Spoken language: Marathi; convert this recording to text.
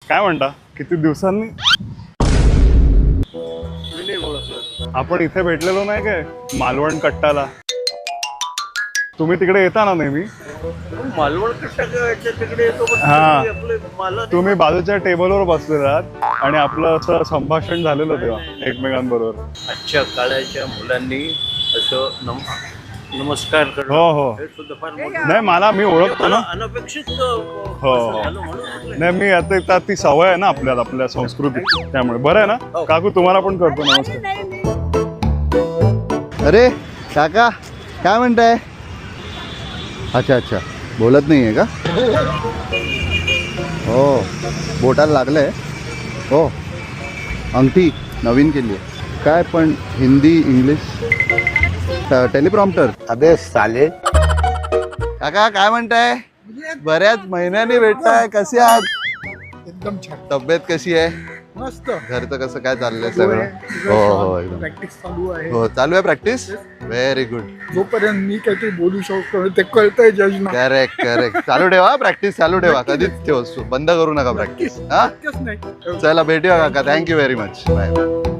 काय म्हणता किती दिवसांनी आपण इथे भेटलेलो नाही काय मालवण कट्टाला? तुम्ही तिकडे येता ना नेहमी? मालवण कट्टा तिकडे येतो हा, तुम्ही बाजूच्या टेबलवर बसलेलात आणि आपलं असं संभाषण झालेलं तेव्हा एकमेकांबरोबर. आजच्या काळाच्या मुलांनी असं नमस्कार करणं हो हो हे सुद्धा फार नाही मला मी ओळखतो ना. अनपेक्षित हो झालं म्हणून नाही मी आता ती सवय आहे ना आपल्याला आपल्या संस्कृतीत, त्यामुळे बरं आहे ना. काकू तुम्हाला पण करतो नमस्कार. अरे काका काय म्हणताय? अच्छा अच्छा बोलत नाही आहे का? हो बोटाला लागलंय. हो अंगठी नवीन केली आहे काय? पण हिंदी इंग्लिश टेलिप्रॉम्प्टर. अबे साले, काका काय म्हणताय? बऱ्याच महिन्यांनी भेटताय. कसे आहात? एकदम छान, तब्येत कशी आहे? मस्त. घरचं कसं काय चाललंय सगळं? हो हो एकदम. प्रॅक्टिस चालू आहे. हो चालू आहे प्रॅक्टिस. Very good. जोपर्यंत मी काहीतरी बोलू शकतो ते कळतंय जजना. Correct correct. चालू ठेवा प्रॅक्टिस, चालू ठेवा. कधीच ठेव, बंद करू नका प्रॅक्टिस. हा नाही चला भेटूया काका. Thank you very much. बाय.